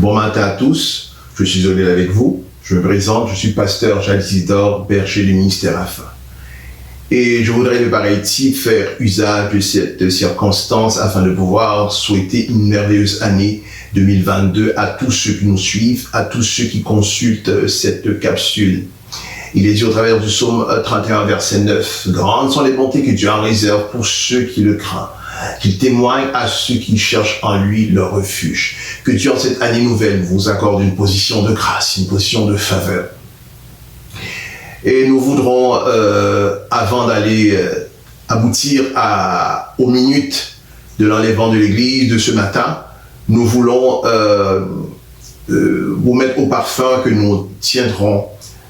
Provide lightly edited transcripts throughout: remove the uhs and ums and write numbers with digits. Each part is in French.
Bon matin à tous, je suis Odile avec vous. Je me présente, je suis pasteur Jacques Isidore, berger du ministère AFA. Et je voudrais de pareil type faire usage de cette circonstance afin de pouvoir souhaiter une merveilleuse année 2022 à tous ceux qui nous suivent, à tous ceux qui consultent cette capsule. Il est dit au travers du psaume 31, verset 9, « Grandes sont les bontés que Dieu en réserve pour ceux qui le craignent, qu'il témoigne à ceux qui cherchent en lui leur refuge. » Que Dieu en cette année nouvelle vous accorde une position de grâce, une position de faveur. Et nous voudrons, avant d'aller aboutir aux minutes de l'enlèvement de l'Église de ce matin, nous voulons vous mettre au parfum que nous tiendrons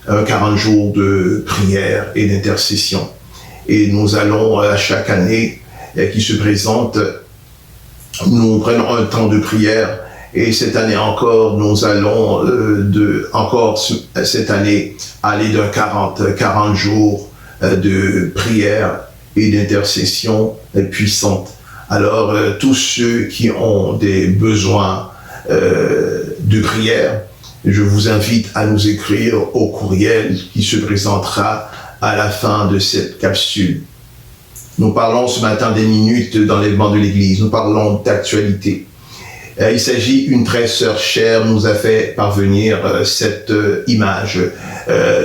40 jours de prière et d'intercession. Et nous allons, à chaque année qui se présente, nous prenons un temps de prière. Et cette année encore, nous allons cette année aller d'un 40 jours de prière et d'intercession puissante. Alors, tous ceux qui ont des besoins de prière, je vous invite à nous écrire au courriel qui se présentera à la fin de cette capsule. Nous parlons ce matin des minutes d'enlèvement de l'Église. Nous parlons d'actualité. Il s'agit, une très sœur chère nous a fait parvenir cette image.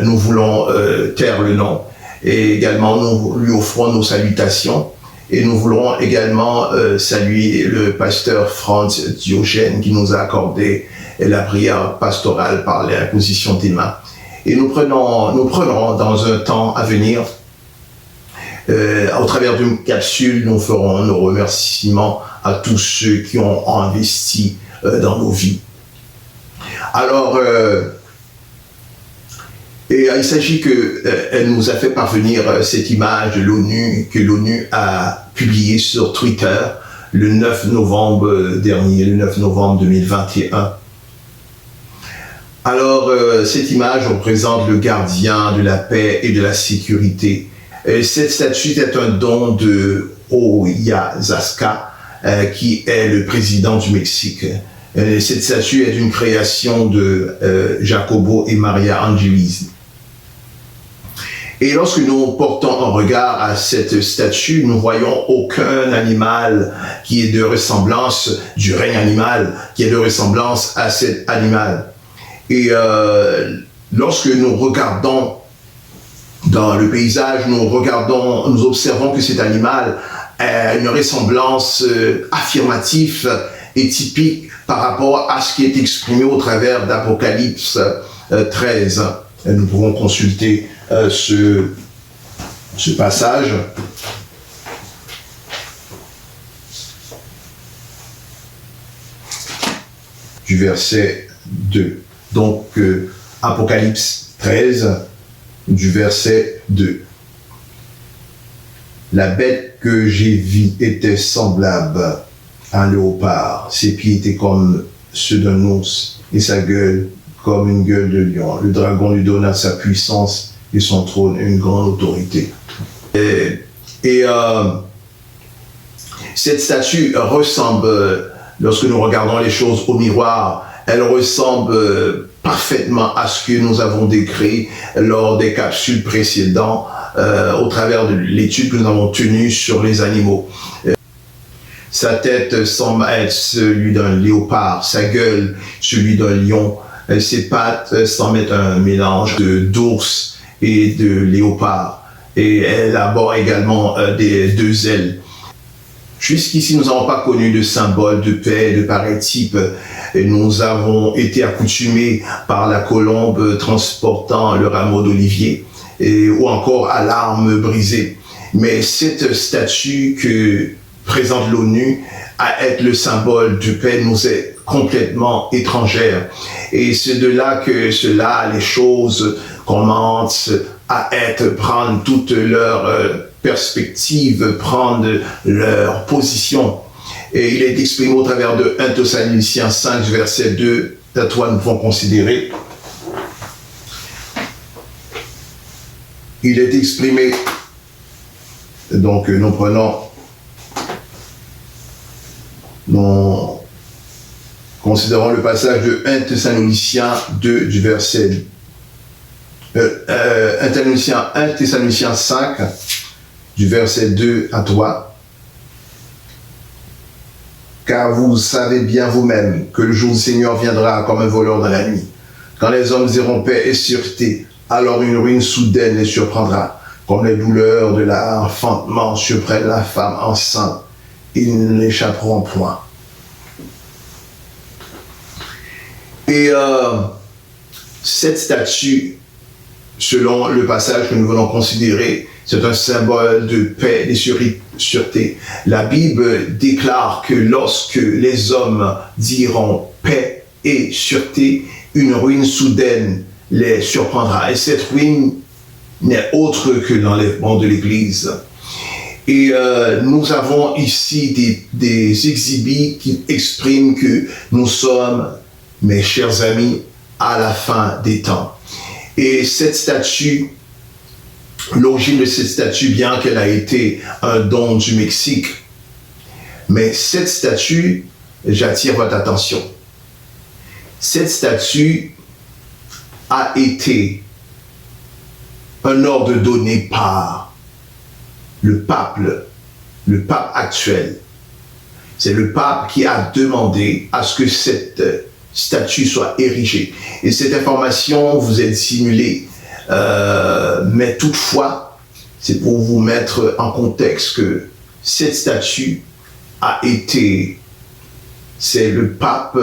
Nous voulons taire le nom. Et également, nous lui offrons nos salutations. Et nous voulons également saluer le pasteur Franz Diogène qui nous a accordé la prière pastorale par l'imposition des mains. Et nous prendrons dans un temps à venir, au travers d'une capsule, nous ferons nos remerciements à tous ceux qui ont investi dans nos vies. Alors, il s'agit qu'elle nous a fait parvenir cette image de l'ONU, que l'ONU a publiée sur Twitter le 9 novembre dernier, le 9 novembre 2021. Alors, cette image représente le gardien de la paix et de la sécurité. Cette statue est un don de Oyazaska, qui est le président du Mexique. Cette statue est une création de Jacobo et Maria Angelis. Et lorsque nous portons un regard à cette statue, nous voyons aucun animal qui est de ressemblance du règne animal, qui est de ressemblance à cet animal. Et lorsque nous regardons dans le paysage, nous observons que cet animal a une ressemblance affirmative et typique par rapport à ce qui est exprimé au travers d'Apocalypse 13. Nous pouvons consulter ce passage. Du verset 2. Donc, Apocalypse 13, du verset 2. La bête que j'ai vue était semblable à un léopard. Ses pieds étaient comme ceux d'un ours et sa gueule comme une gueule de lion. Le dragon lui donna sa puissance et son trône une grande autorité. Cette statue ressemble, lorsque nous regardons les choses au miroir, elle ressemble parfaitement à ce que nous avons décrit lors des capsules précédentes au travers de l'étude que nous avons tenue sur les animaux. Sa tête semble être celui d'un léopard, sa gueule celui d'un lion, ses pattes semblent être un mélange d'ours et de léopard. Et elle arbore également deux ailes. Jusqu'ici, nous n'avons pas connu de symbole de paix de pareil type. Nous avons été accoutumés par la colombe transportant le rameau d'olivier ou encore à l'arme brisée. Mais cette statue que présente l'ONU à être le symbole de paix nous est complètement étrangère. Et c'est de là que les choses commencent à prendre toute leur perspective, prendre leur position. Et il est exprimé au travers de 1 Thessaloniciens 5, verset 2, à toi nous pouvons considérer. Il est exprimé, donc nous prenons Considérons le passage de 1 Thessaloniciens 2 du verset 1 Thessaloniciens 5 du verset 2 à 3. Car vous savez bien vous-même que le jour du Seigneur viendra comme un voleur dans la nuit. Quand les hommes diront paix et sûreté, alors une ruine soudaine les surprendra, comme les douleurs de l'enfantement surprennent la femme enceinte. Ils n'échapperont point. Et cette statue, selon le passage que nous venons considérer, c'est un symbole de paix et de sûreté. La Bible déclare que lorsque les hommes diront paix et sûreté, une ruine soudaine les surprendra. Et cette ruine n'est autre que l'enlèvement de l'Église. Et nous avons ici des exhibits qui expriment que nous sommes, mes chers amis, à la fin des temps. Et cette statue, l'origine de cette statue, bien qu'elle a été un don du Mexique, mais cette statue, j'attire votre attention, cette statue a été un ordre donné par le pape actuel. C'est le pape qui a demandé à ce que cette statue soit érigée. Et cette information vous est dissimulée. Mais toutefois, c'est pour vous mettre en contexte que cette statue c'est le pape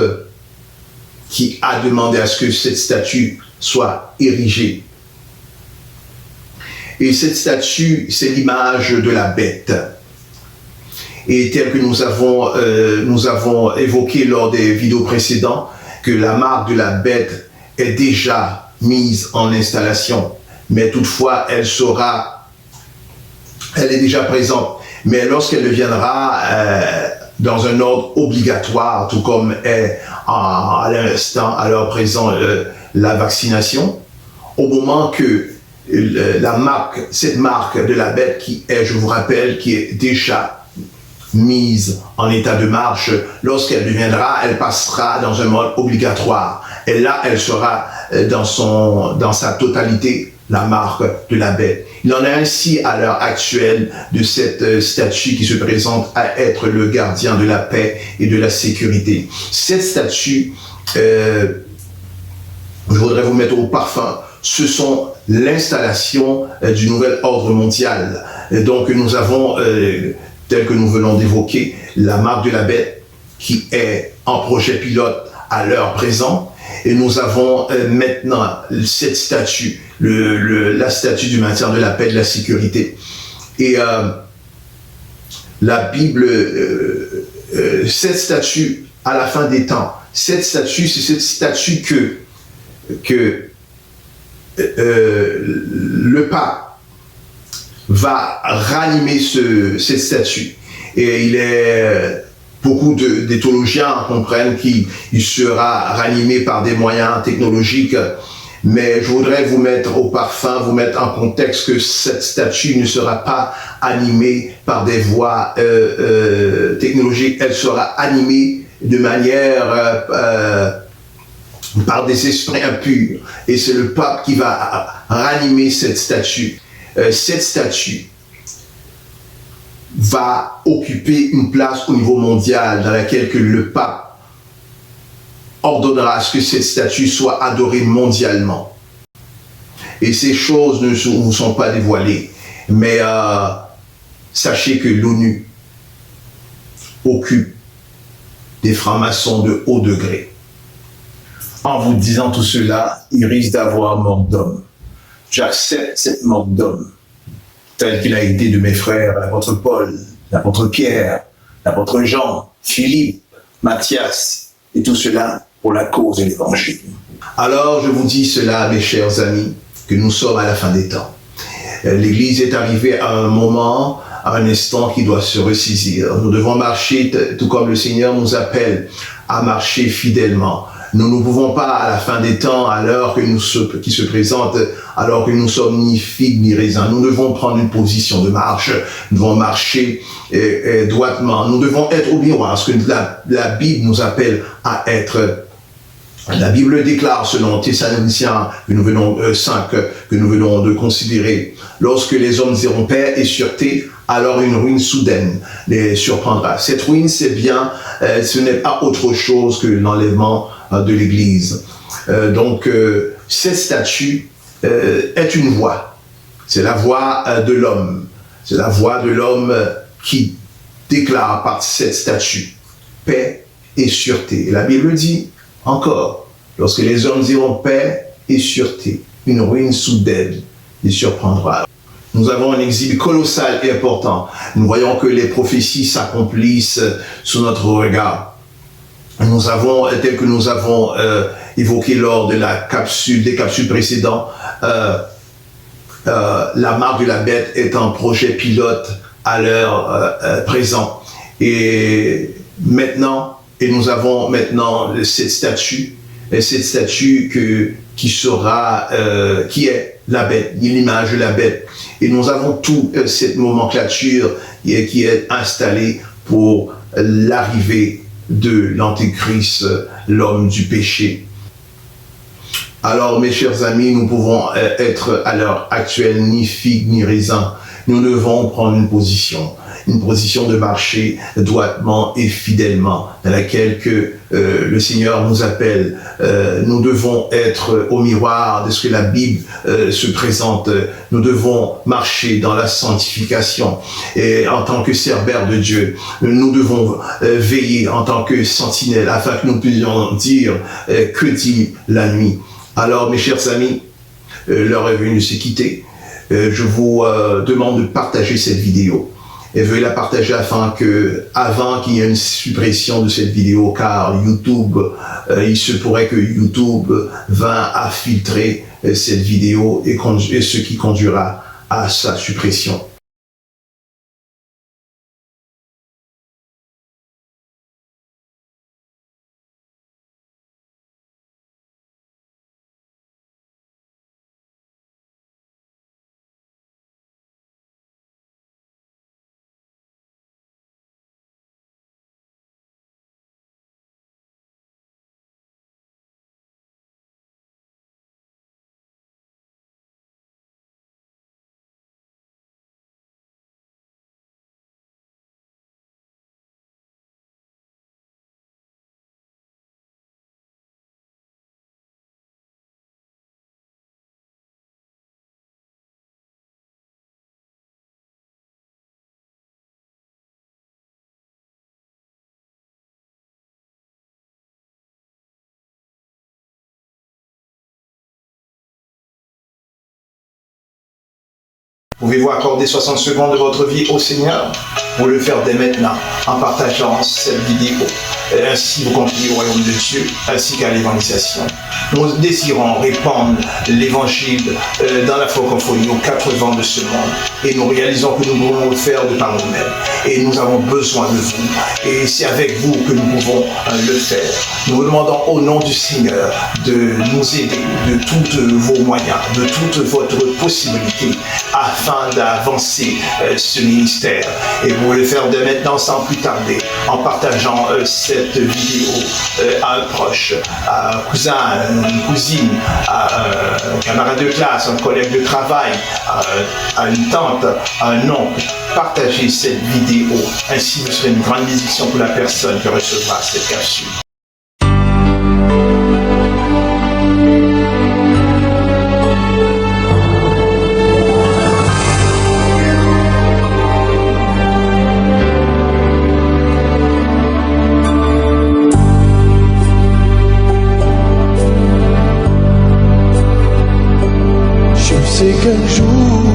qui a demandé à ce que cette statue soit érigée. Et cette statue, c'est l'image de la bête. Et tel que nous avons évoqué lors des vidéos précédentes, que la marque de la bête est déjà mise en installation, mais toutefois elle est déjà présente. Mais lorsqu'elle deviendra dans un ordre obligatoire, tout comme est à l'instant, à l'heure présent, la vaccination, au moment que cette marque de la bête qui est, je vous rappelle, qui est déjà mise en état de marche, lorsqu'elle deviendra, elle passera dans un mode obligatoire. Et là, elle sera dans sa totalité la marque de la bête. Il en est ainsi à l'heure actuelle de cette statue qui se présente à être le gardien de la paix et de la sécurité. Cette statue, je voudrais vous mettre au parfum, ce sont l'installation du nouvel ordre mondial. Et donc nous avons, tel que nous venons d'évoquer, la marque de la bête qui est en projet pilote à l'heure présente. Et nous avons maintenant cette statue, la statue du maintien de la paix et de la sécurité. Et la Bible, cette statue à la fin des temps, cette statue, c'est cette statue que le pape va ranimer cette statue. Et beaucoup des théologiens comprennent qu'il sera ranimé par des moyens technologiques, mais je voudrais vous mettre au parfum, vous mettre en contexte que cette statue ne sera pas animée par des voies technologiques, elle sera animée de manière par des esprits impurs. Et c'est le pape qui va ranimer cette statue. Cette statue va occuper une place au niveau mondial dans laquelle que le pape ordonnera à ce que cette statue soit adorée mondialement. Et ces choses ne vous sont pas dévoilées, mais sachez que l'ONU occupe des francs-maçons de haut degré. En vous disant tout cela, il risque d'avoir mort d'homme. J'accepte cette mort d'homme, tel qu'il a été de mes frères, l'apôtre Paul, l'apôtre Pierre, l'apôtre Jean, Philippe, Matthias, et tout cela pour la cause de l'Évangile. Alors je vous dis cela, mes chers amis, que nous sommes à la fin des temps. L'Église est arrivée à un moment, à un instant qui doit se ressaisir. Nous devons marcher tout comme le Seigneur nous appelle à marcher fidèlement. Nous ne pouvons pas, à la fin des temps, qui se présente, alors que nous sommes ni figues ni raisins. Nous devons prendre une position de marche. Nous devons marcher droitement. Nous devons être au miroir, ce que la Bible nous appelle à être. La Bible déclare, selon Thessaloniciens 5, que nous venons de considérer, lorsque les hommes diront paix et sûreté, alors une ruine soudaine les surprendra. Cette ruine, c'est bien, ce n'est pas autre chose que l'enlèvement de l'Église. Donc, cette statue est une voix. C'est la voix de l'homme. C'est la voix de l'homme qui déclare par cette statue paix et sûreté. Et la Bible dit encore, lorsque les hommes diront paix et sûreté, une ruine soudaine les surprendra. Nous avons un exil colossal et important. Nous voyons que les prophéties s'accomplissent sous notre regard. Nous avons, tel que nous avons évoqué lors de des capsules précédentes, la marque de la bête est un projet pilote à l'heure présente. Et nous avons maintenant cette statue qui est la bête, l'image de la bête. Et nous avons toute cette nomenclature qui est installée pour l'arrivée de l'Antéchrist, l'homme du péché. Alors, mes chers amis, nous pouvons être à l'heure actuelle ni figues ni raisins. Nous devons prendre une position de marcher droitement et fidèlement, dans laquelle le Seigneur nous appelle. Nous devons être au miroir de ce que la Bible se présente. Nous devons marcher dans la sanctification. Et en tant que cerbère de Dieu, nous devons veiller en tant que sentinelle, afin que nous puissions dire que dit la nuit. Alors, mes chers amis, l'heure est venue de se quitter. Je vous demande de partager cette vidéo. Et veuillez la partager avant qu'il y ait une suppression de cette vidéo, car YouTube, il se pourrait que YouTube va à filtrer cette vidéo et ce qui conduira à sa suppression. Pouvez-vous accorder 60 secondes de votre vie au Seigneur? Vous le faire dès maintenant en partageant cette vidéo. Ainsi vous contribuez au royaume de Dieu ainsi qu'à l'évangélisation. Nous désirons répandre l'évangile dans la francophonie aux 4 vents de ce monde. Et nous réalisons que nous pouvons le faire de par nous-mêmes. Et nous avons besoin de vous. Et c'est avec vous que nous pouvons le faire. Nous vous demandons au nom du Seigneur de nous aider de tous vos moyens, de toute votre possibilité afin d'avancer ce ministère. Et vous le faire dès maintenant sans plus tarder en partageant cette vidéo à un proche, à un cousin, à une cousine, à un camarade de classe, à un collègue de travail, à une tante, à un oncle. Partagez cette vidéo, ainsi vous serez une grande bénédiction pour la personne qui recevra cette capsule. C'est qu'un jour